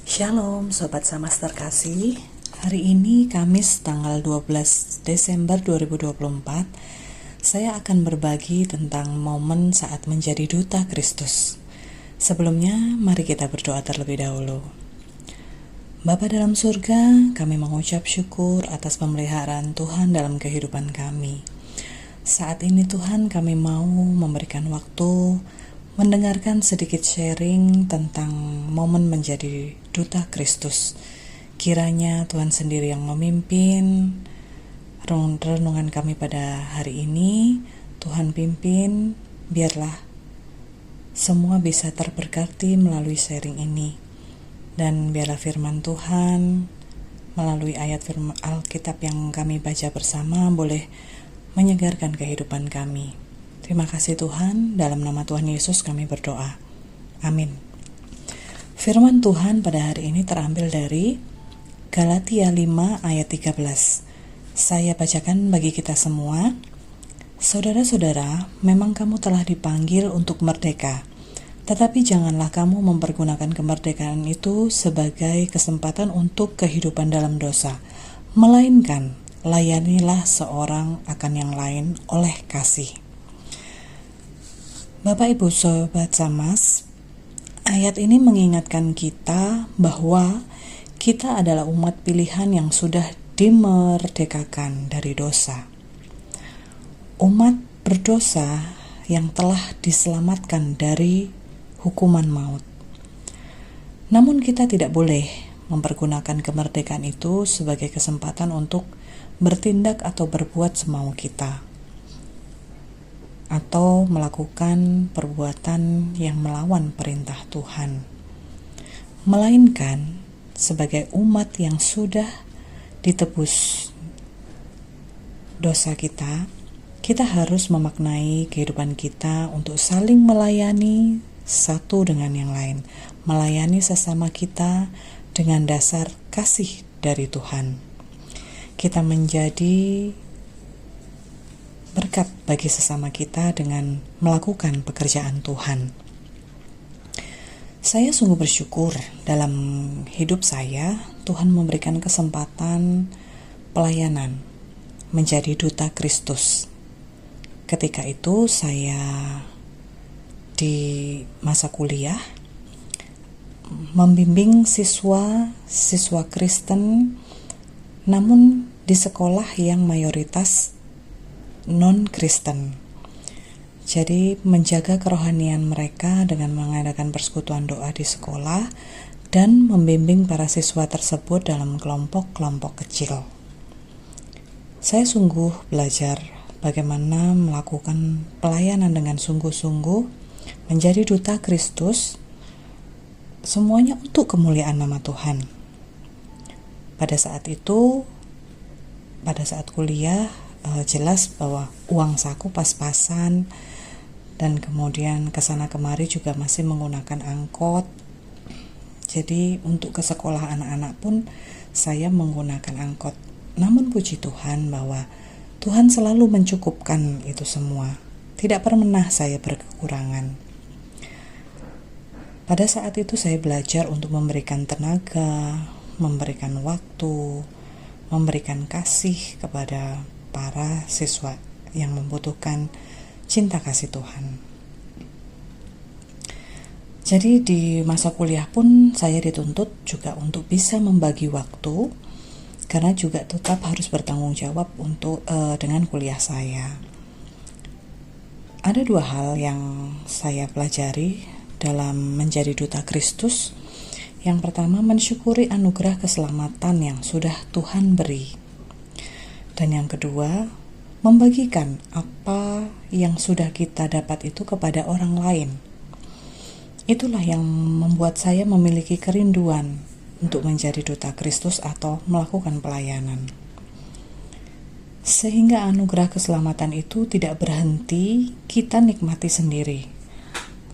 Shalom Sobat Samas terkasih. Hari ini Kamis tanggal 12 Desember 2024. Saya akan berbagi tentang momen saat menjadi duta Kristus. Sebelumnya mari kita berdoa terlebih dahulu. Bapa dalam surga, kami mengucap syukur atas pemeliharaan Tuhan dalam kehidupan kami. Saat ini Tuhan, kami mau memberikan waktu mendengarkan sedikit sharing tentang momen menjadi duta Kristus. Kiranya Tuhan sendiri yang memimpin renungan kami pada hari ini. Tuhan pimpin, biarlah semua bisa terberkati melalui sharing ini. Dan biarlah firman Tuhan melalui ayat firman Alkitab yang kami baca bersama boleh menyegarkan kehidupan kami. Terima kasih Tuhan, dalam nama Tuhan Yesus kami berdoa. Amin. Firman Tuhan pada hari ini terambil dari Galatia 5 ayat 13. Saya bacakan bagi kita semua. Saudara-saudara, memang kamu telah dipanggil untuk merdeka, tetapi janganlah kamu mempergunakan kemerdekaan itu sebagai kesempatan untuk kehidupan dalam dosa, melainkan layanilah seorang akan yang lain oleh kasih. Bapak Ibu Sobat Samas, ayat ini mengingatkan kita bahwa kita adalah umat pilihan yang sudah dimerdekakan dari dosa. Umat berdosa yang telah diselamatkan dari hukuman maut. Namun kita tidak boleh mempergunakan kemerdekaan itu sebagai kesempatan untuk bertindak atau berbuat semau kita, atau melakukan perbuatan yang melawan perintah Tuhan. Melainkan sebagai umat yang sudah ditebus dosa kita harus memaknai kehidupan kita untuk saling melayani satu dengan yang lain, melayani sesama kita dengan dasar kasih dari Tuhan. Kita menjadi berkat bagi sesama kita dengan melakukan pekerjaan Tuhan. Saya sungguh bersyukur dalam hidup saya, Tuhan memberikan kesempatan pelayanan menjadi duta Kristus. Ketika itu saya di masa kuliah membimbing siswa Kristen, namun di sekolah yang mayoritas non-Kristen. Jadi menjaga kerohanian mereka dengan mengadakan persekutuan doa di sekolah dan membimbing para siswa tersebut dalam kelompok-kelompok kecil. Saya sungguh belajar bagaimana melakukan pelayanan dengan sungguh-sungguh, menjadi duta Kristus, semuanya untuk kemuliaan nama Tuhan. Pada saat kuliah, jelas bahwa uang saku pas-pasan, dan kemudian kesana kemari juga masih menggunakan angkot. Jadi untuk ke sekolah anak-anak pun saya menggunakan angkot. Namun puji Tuhan bahwa Tuhan selalu mencukupkan itu semua. Tidak pernah saya berkekurangan. Pada saat itu saya belajar untuk memberikan tenaga, memberikan waktu, memberikan kasih kepada para siswa yang membutuhkan cinta kasih Tuhan. Jadi di masa kuliah pun saya dituntut juga untuk bisa membagi waktu, karena juga tetap harus bertanggung jawab untuk dengan kuliah saya. Ada dua hal yang saya pelajari dalam menjadi duta Kristus. Yang pertama, mensyukuri anugerah keselamatan yang sudah Tuhan beri. Dan yang kedua, membagikan apa yang sudah kita dapat itu kepada orang lain. Itulah yang membuat saya memiliki kerinduan untuk menjadi duta Kristus atau melakukan pelayanan. Sehingga anugerah keselamatan itu tidak berhenti kita nikmati sendiri.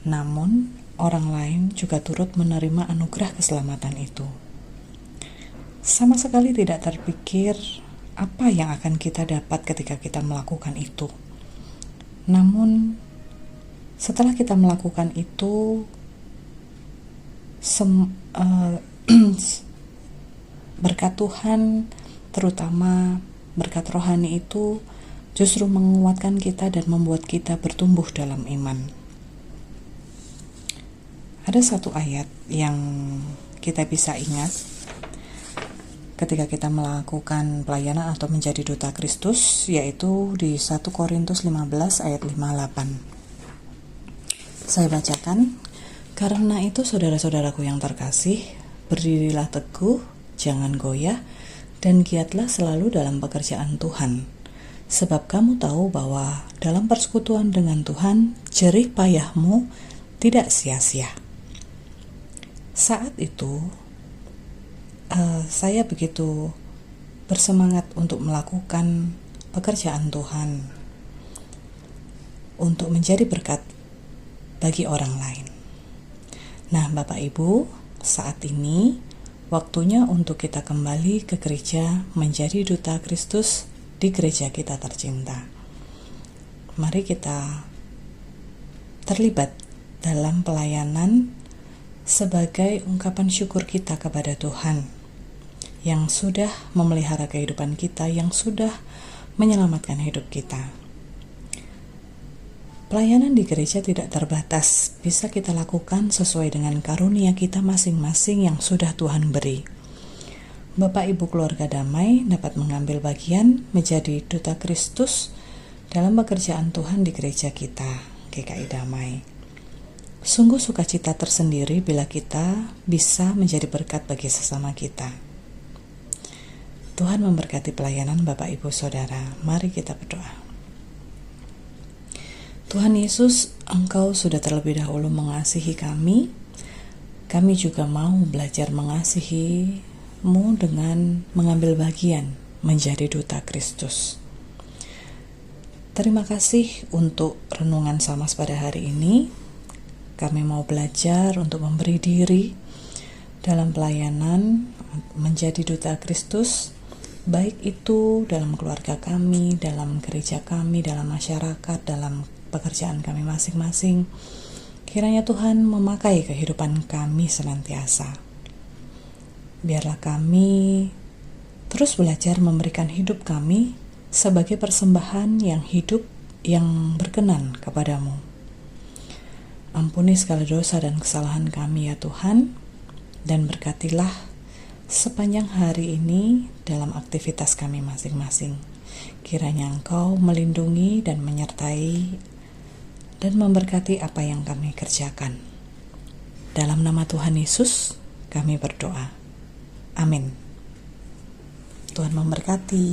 Namun, orang lain juga turut menerima anugerah keselamatan itu. Sama sekali tidak terpikir apa yang akan kita dapat ketika kita melakukan itu. Namun, setelah kita melakukan itu, berkat Tuhan, terutama berkat rohani itu justru menguatkan kita dan membuat kita bertumbuh dalam iman. Ada satu ayat yang kita bisa ingat ketika kita melakukan pelayanan atau menjadi duta Kristus, yaitu di 1 Korintus 15 ayat 58. Saya bacakan, "Karena itu saudara-saudaraku yang terkasih, berdirilah teguh, jangan goyah, dan giatlah selalu dalam pekerjaan Tuhan. Sebab kamu tahu bahwa dalam persekutuan dengan Tuhan, jerih payahmu tidak sia-sia." Saat itu, saya begitu bersemangat untuk melakukan pekerjaan Tuhan, untuk menjadi berkat bagi orang lain. Nah, Bapak Ibu, saat ini waktunya untuk kita kembali ke gereja menjadi duta Kristus di gereja kita tercinta. Mari kita terlibat dalam pelayanan sebagai ungkapan syukur kita kepada Tuhan yang sudah memelihara kehidupan kita, yang sudah menyelamatkan hidup kita. Pelayanan di gereja tidak terbatas, bisa kita lakukan sesuai dengan karunia kita masing-masing yang sudah Tuhan beri. Bapak Ibu keluarga damai dapat mengambil bagian menjadi duta Kristus dalam pekerjaan Tuhan di gereja kita, GKI Damai. Sungguh sukacita tersendiri bila kita bisa menjadi berkat bagi sesama kita. Tuhan memberkati pelayanan Bapak Ibu Saudara. Mari kita berdoa. Tuhan Yesus, Engkau sudah terlebih dahulu mengasihi kami. Kami juga mau belajar mengasihi-Mu dengan mengambil bagian menjadi duta Kristus. Terima kasih untuk renungan Samas pada hari ini. Kami mau belajar untuk memberi diri dalam pelayanan menjadi duta Kristus, baik itu dalam keluarga kami, dalam gereja kami, dalam masyarakat, dalam pekerjaan kami masing-masing. Kiranya Tuhan memakai kehidupan kami senantiasa. Biarlah kami terus belajar memberikan hidup kami sebagai persembahan yang hidup, yang berkenan kepadamu. Ampuni segala dosa dan kesalahan kami ya Tuhan, dan berkatilah sepanjang hari ini dalam aktivitas kami masing-masing. Kiranya Engkau melindungi dan menyertai dan memberkati apa yang kami kerjakan. Dalam nama Tuhan Yesus kami berdoa. Amin. Tuhan memberkati.